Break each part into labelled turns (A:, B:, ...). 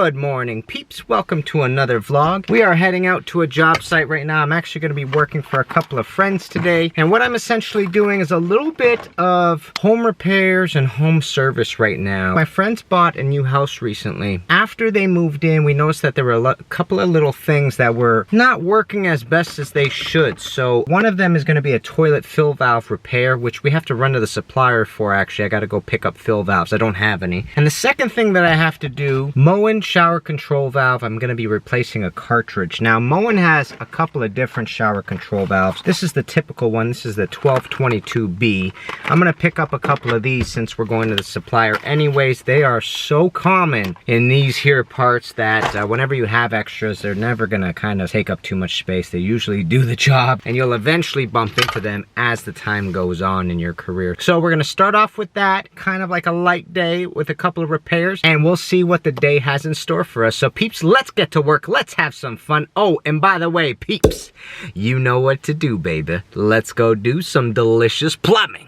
A: Good morning, peeps. Welcome to another vlog. We are heading out to a job site right now. I'm actually going to be working for a couple of friends today. And what I'm essentially doing is a little bit of home repairs and home service right now. My friends bought a new house recently. After they moved in, we noticed that there were a couple of little things that were not working as best as they should. So one of them is going to be a toilet fill valve repair, which we have to run to the supplier for. Actually, I got to go pick up fill valves. I don't have any. And the second thing that I have to do, Moen shower control valve. I'm going to be replacing a cartridge. Now, Moen has a couple of different shower control valves. This is the typical one. This is the 1222B. I'm going to pick up a couple of these since we're going to the supplier anyways. They are so common in these here parts that whenever you have extras, they're never going to kind of take up too much space. They usually do the job, and you'll eventually bump into them as the time goes on in your career. So we're going to start off with that, kind of like a light day with a couple of repairs, and we'll see what the day has in store for us. So peeps, let's get to work. Let's have some fun. Oh, and by the way, peeps, you know what to do, baby. Let's go do some delicious plumbing.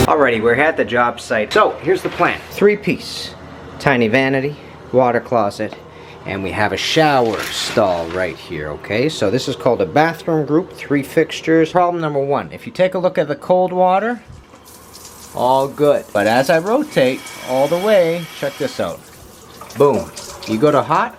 A: Alrighty, we're at the job site. So here's the plan. 3-piece, tiny vanity, water closet, and we have a shower stall right here, okay? So this is called a bathroom group, 3 fixtures. Problem number 1, if you take a look at the cold water, all good. But as I rotate all the way, check this out. Boom. You go to hot,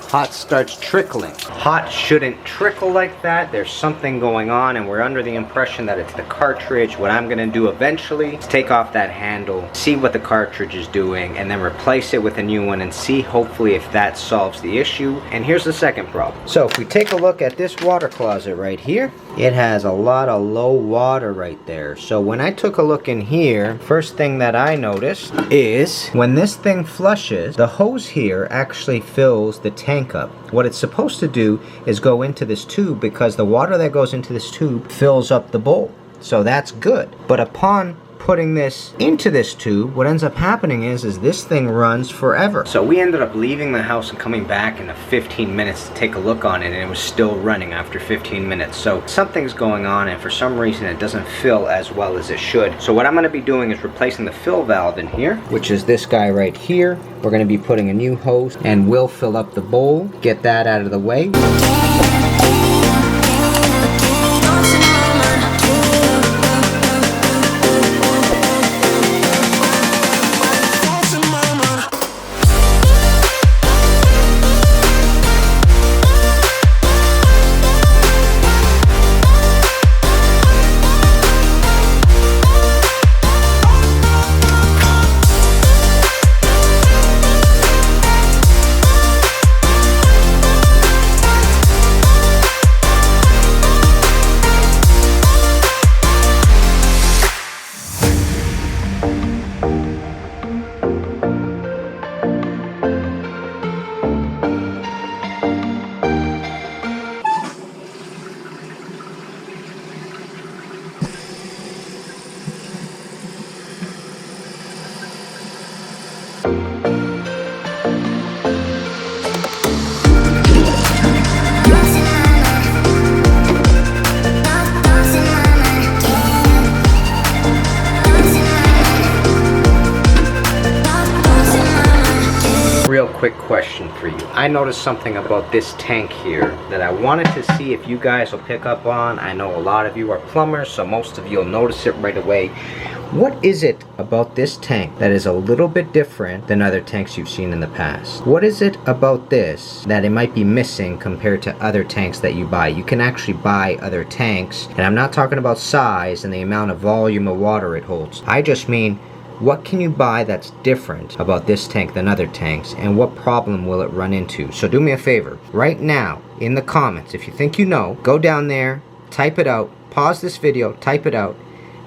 A: hot starts trickling. Hot shouldn't trickle like that. There's something going on, and we're under the impression that it's the cartridge. What I'm gonna do eventually is take off that handle, see what the cartridge is doing, and then replace it with a new one and see hopefully if that solves the issue. And here's the second problem. So if we take a look at this water closet right here, it has a lot of low water right there. So when I took a look in here, first thing that I noticed is when this thing flushes, the hose here actually fills the tank up. What it's supposed to do is go into this tube, because the water that goes into this tube fills up the bowl. So that's good. But upon putting this into this tube, what ends up happening is this thing runs forever. So we ended up leaving the house and coming back in 15 minutes to take a look on it, and it was still running after 15 minutes. So something's going on, and for some reason it doesn't fill as well as it should. So what I'm going to be doing is replacing the fill valve in here, which is this guy right here. We're going to be putting a new hose, and we'll fill up the bowl, get that out of the way. Real quick question for you. I noticed something about this tank here that I wanted to see if you guys will pick up on. I know a lot of you are plumbers, so most of you will notice it right away. What is it about this tank that is a little bit different than other tanks you've seen in the past? What is it about this that it might be missing compared to other tanks that you buy? You can actually buy other tanks, and I'm not talking about size and the amount of volume of water it holds. I just mean, what can you buy that's different about this tank than other tanks, and what problem will it run into? So do me a favor, right now in the comments, if you think you know, go down there, type it out, pause this video, type it out,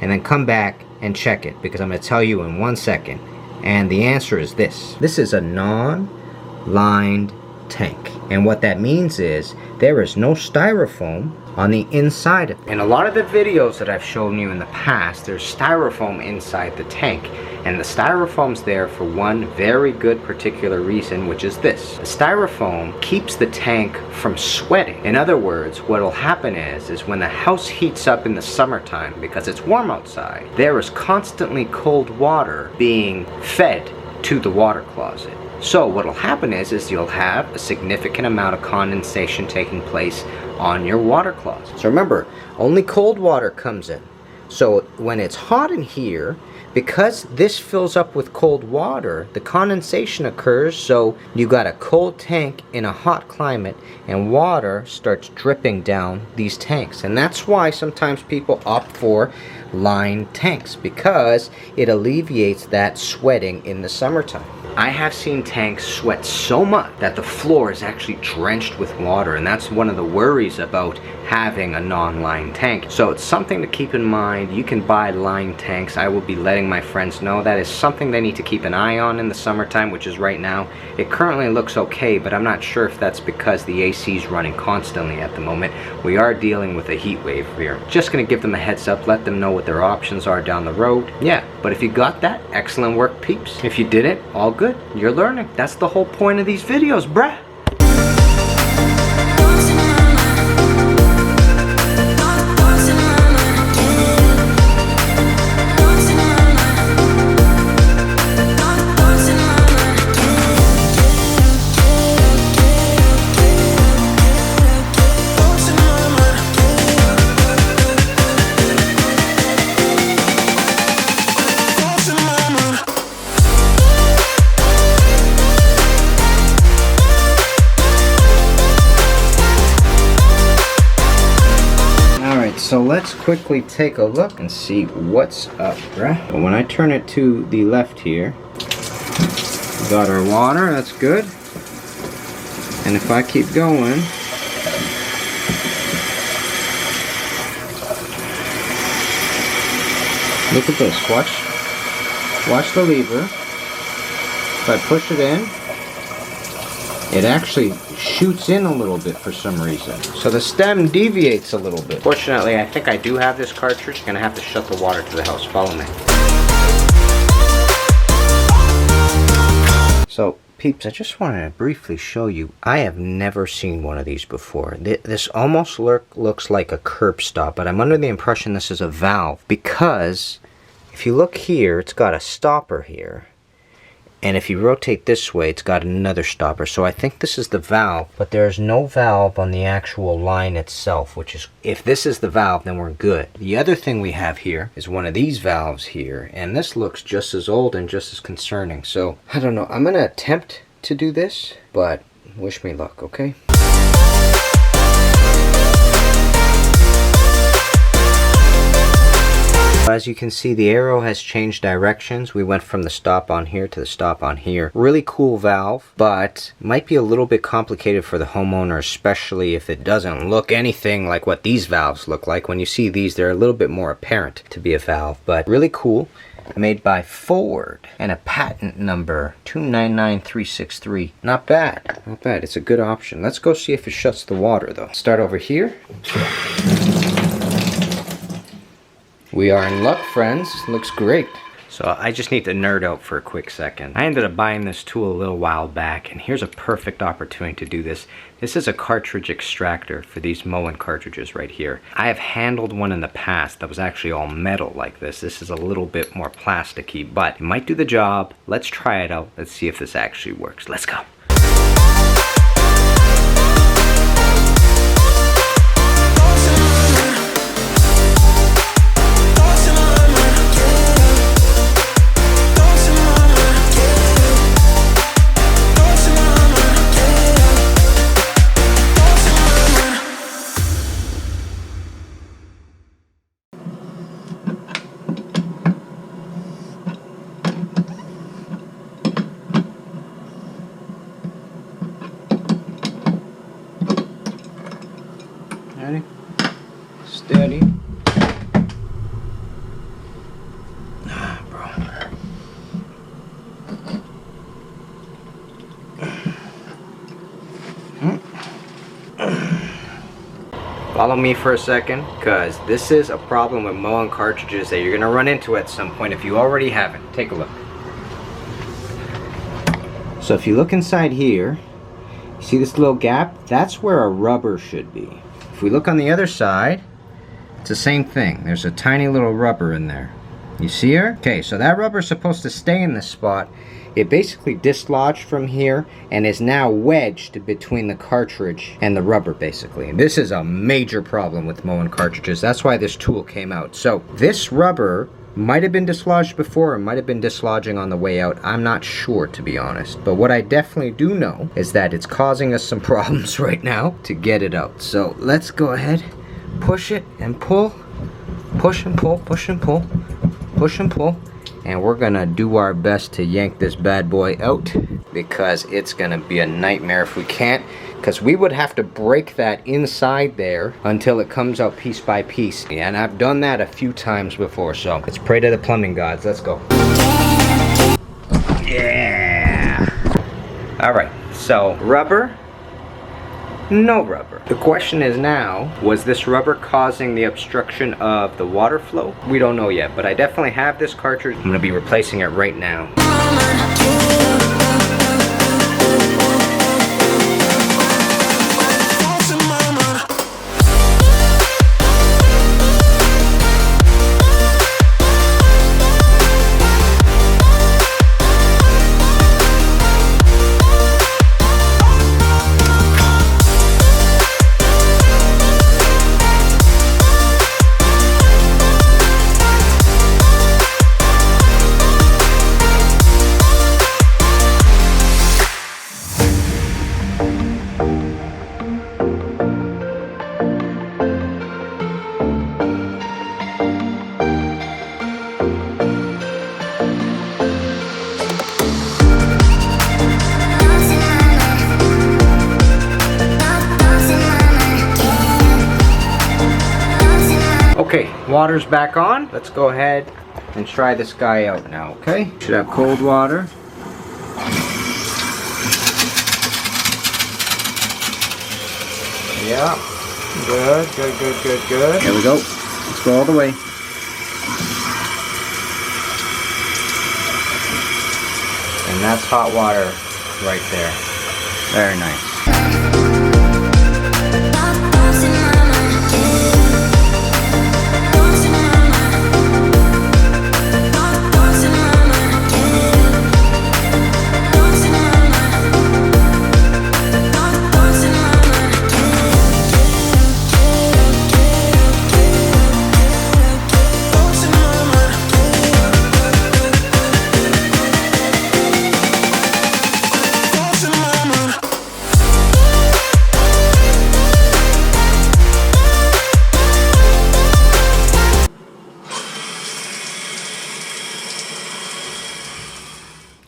A: and then come back and check it, because I'm going to tell you in 1 second. And the answer is this. This is a non-lined tank. And what that means is there is no styrofoam on the inside of it. In a lot of the videos that I've shown you in the past, there's styrofoam inside the tank. And the styrofoam's there for one very good particular reason, which is this. The styrofoam keeps the tank from sweating. In other words, what'll happen is when the house heats up in the summertime because it's warm outside, there is constantly cold water being fed to the water closet. So what'll happen is you'll have a significant amount of condensation taking place on your water closet. So remember, only cold water comes in. So when it's hot in here, because this fills up with cold water, the condensation occurs, so you got a cold tank in a hot climate and water starts dripping down these tanks. And that's why sometimes people opt for lined tanks, because it alleviates that sweating in the summertime. I have seen tanks sweat so much that the floor is actually drenched with water, and that's one of the worries about having a non-lined tank. So it's something to keep in mind. You can buy lined tanks. I will be letting my friends know that is something they need to keep an eye on in the summertime, which is right now. It currently looks okay, but I'm not sure if that's because the AC is running constantly at the moment. We are dealing with a heat wave here. Just gonna give them a heads up, let them know what their options are down the road. Yeah, but if you got that, excellent work, peeps. If you didn't, all good. You're learning. That's the whole point of these videos, bruh. So let's quickly take a look and see what's up, bruh. When I turn it to the left here, we got our water, that's good. And if I keep going, look at this, watch the lever. If I push it in, it actually shoots in a little bit for some reason. So the stem deviates a little bit. Fortunately, I think I do have this cartridge. Gonna have to shut the water to the house. Follow me. So, peeps, I just wanted to briefly show you. I have never seen one of these before. This almost looks like a curb stop, but I'm under the impression this is a valve, because if you look here, it's got a stopper here. And if you rotate this way, it's got another stopper. So I think this is the valve, but there's no valve on the actual line itself, which is, if this is the valve, then we're good. The other thing we have here is one of these valves here, and this looks just as old and just as concerning. So I don't know, I'm gonna attempt to do this, but wish me luck, okay? As you can see, the arrow has changed directions. We went from the stop on here to the stop on here. Really cool valve, but might be a little bit complicated for the homeowner, especially if it doesn't look anything like what these valves look like. When you see these, they're a little bit more apparent to be a valve, but really cool. Made by Ford, and a patent number 299363. Not bad, not bad. It's a good option. Let's go see if it shuts the water though. Start over here. We are in luck, friends. Looks great. So I just need to nerd out for a quick second. I ended up buying this tool a little while back, and here's a perfect opportunity to do this. This is a cartridge extractor for these Moen cartridges right here. I have handled one in the past that was actually all metal like this. This is a little bit more plasticky, but it might do the job. Let's try it out. Let's see if this actually works. Let's go. Ready? Steady. Ah, bro. Follow me for a second, because this is a problem with Moen cartridges that you're going to run into at some point if you already haven't. Take a look. So if you look inside here, you see this little gap? That's where a rubber should be. If we look on the other side, it's the same thing. There's a tiny little rubber in there. You see her? Okay, so that rubber is supposed to stay in this spot. It basically dislodged from here and is now wedged between the cartridge and the rubber, basically. This is a major problem with Moen cartridges. That's why this tool came out. So this rubber might have been dislodged before, or might have been dislodging on the way out. I'm not sure, to be honest. But what I definitely do know is that it's causing us some problems right now to get it out. So let's go ahead, push it and pull, push and pull, push and pull, push and pull. And we're gonna do our best to yank this bad boy out, because it's gonna be a nightmare if we can't, because we would have to break that inside there until it comes out piece by piece. And I've done that a few times before, so let's pray to the plumbing gods. Let's go. Yeah. All right, so rubber, no rubber. The question is now, was this rubber causing the obstruction of the water flow? We don't know yet, but I definitely have this cartridge. I'm gonna be replacing it right now. Okay, water's back on. Let's go ahead and try this guy out now, okay? Should have cold water. Yeah, good, good, good, good, good. There we go. Let's go all the way. And that's hot water right there. Very nice.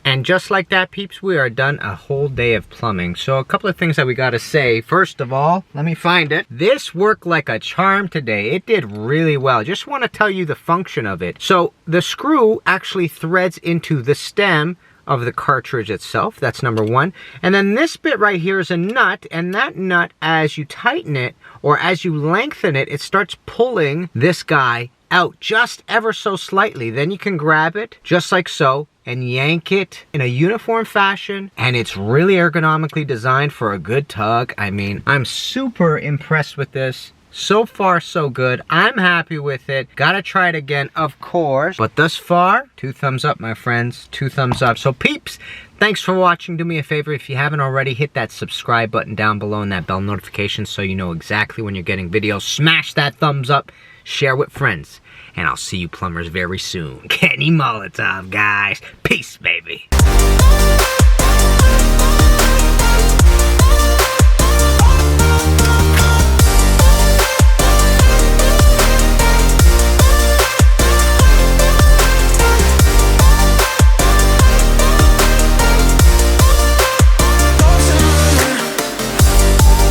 A: And just like that, peeps, we are done a whole day of plumbing. So a couple of things that we gotta say. First of all, let me find it. This worked like a charm today. It did really well. Just want to tell you the function of it. So the screw actually threads into the stem of the cartridge itself. That's number one. And then this bit right here is a nut, and that nut, as you tighten it or as you lengthen it, it starts pulling this guy out just ever so slightly. Then you can grab it just like so and yank it in a uniform fashion, and it's really ergonomically designed for a good tug. I mean, I'm super impressed with this. So far, so good. I'm happy with it. Gotta try it again, of course. But thus far, 2 thumbs up, my friends. 2 thumbs up. So peeps, thanks for watching. Do me a favor, if you haven't already, hit that subscribe button down below and that bell notification so you know exactly when you're getting videos. Smash that thumbs up. Share with friends. And I'll see you plumbers very soon. Kenny Molotov, guys. Peace, baby.